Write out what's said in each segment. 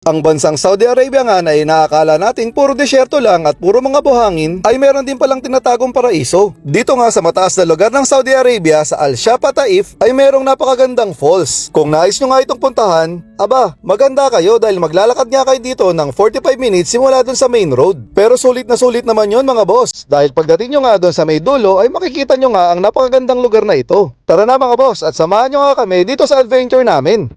Ang bansang Saudi Arabia nga na inaakala nating puro desyerto lang at puro mga buhangin ay meron din palang tinatagong paraiso. Dito nga sa mataas na lugar ng Saudi Arabia sa Al-Shafa Taif ay merong napakagandang falls. Kung nais nyo nga itong puntahan, aba, maganda kayo dahil maglalakad nga kayo dito ng 45 minutes simula dun sa main road. Pero sulit na sulit naman yon mga boss, dahil pagdating nyo nga dun sa may dulo ay makikita nyo nga ang napakagandang lugar na ito. Tara na mga boss at samahan nyo nga kami dito sa adventure namin.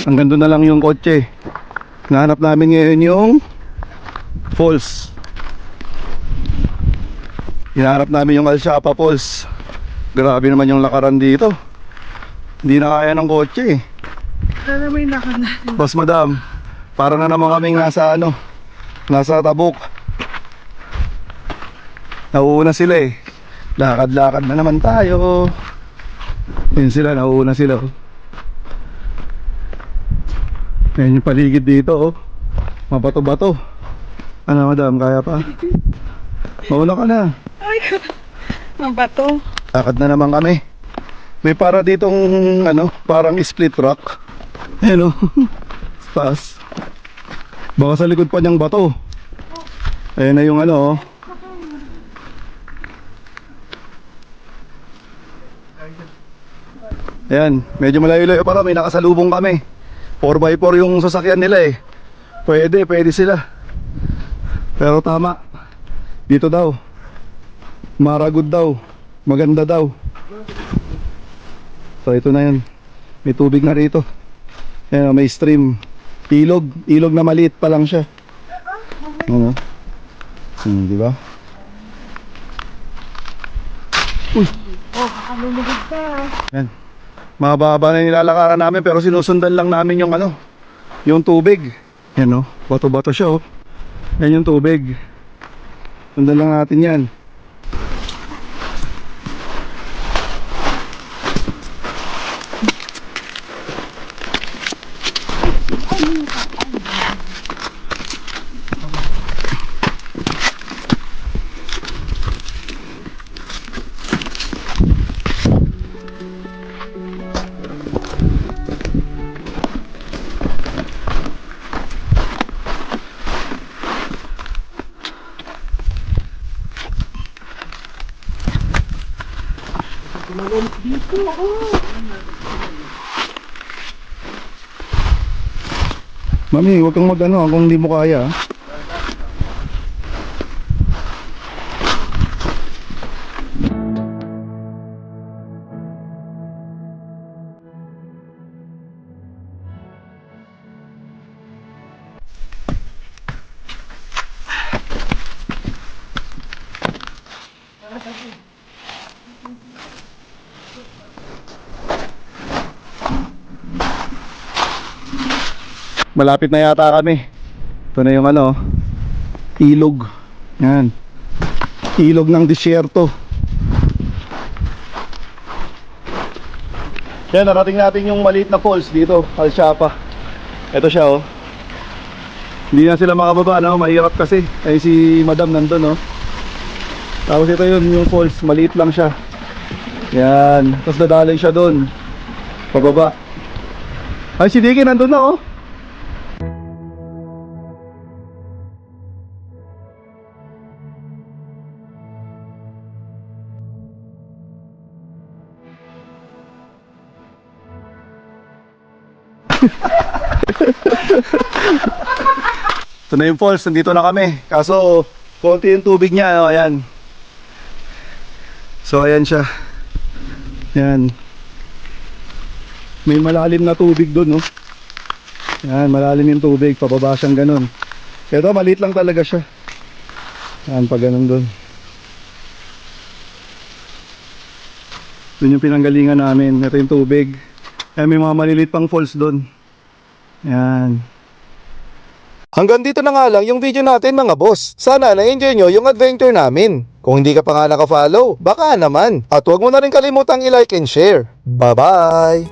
Hanggang doon na lang yung kotse. Nahanap namin ngayon yung falls. Hinahanap namin yung Al-Shafa Falls. Grabe naman yung lakaran dito. Hindi na kaya ng kotse eh. Sana may lakad natin. Boss madam, para na naman kaming nasa nasa Tabuk. Nauuna sila eh. Lakad-lakad na naman tayo. Yun sila, nauuna sila oh. Ayan yung paligid dito oh. Mabato-bato. Ano madam, kaya pa? Mauna ka na. Ay, ang bato. Lakad na naman kami. May para ditong parang split rock. Ayan oh. Taas. Baka sa likod pa niyang bato. Ayan na yung oh. Ayan, medyo malayo-layo pa kami, nakasalubong kami. 4x4 yung sasakyan nila eh. Pwede sila. Pero tama. Dito daw. Maragod daw. Maganda daw. So ito na yun. May tubig na rito. Ayan, may stream. Ilog na maliit pa lang siya. Ano? Di ba? Uy! Oh, kakalulugod ka. Ayan. Mababa na nilalakaran namin pero sinusundan lang namin yung yung tubig. Yan oh, bato-bato siya oh. Yan yung tubig. Sundan lang natin yan. Dito ako. Mami, huwag kang kung hindi mo kaya. Malapit na yata kami. Ito na yung ilog. Yan. Ilog ng disyerto. Yan, narating natin yung maliit na falls dito, Al-Shafa. Ito siya oh. Hindi na sila makababa, mahirap kasi. Ay si madam nandun oh. Tapos ito yun, yung falls, maliit lang siya. Yan, tapos dadalay siya doon. Pababa. Ay si Diki nandun na oh. Ito na yung falls, nandito na kami. Kaso, konti yung tubig niya, ayan. So, ayan siya. Ayan. May malalim na tubig doon, no? Ayan, malalim yung tubig, pababa siyang ganun. Ito, maliit lang talaga siya. Ayan, pag ganun doon. Doon yung pinanggalingan namin. Ito yung tubig. Ayan, may mga maliliit pang falls doon. Ayan. Hanggang dito na nga lang yung video natin mga boss. Sana na-enjoy nyo yung adventure namin. Kung hindi ka pa nga naka-follow, baka naman. At huwag mo na rin kalimutang i-like and share. Bye-bye!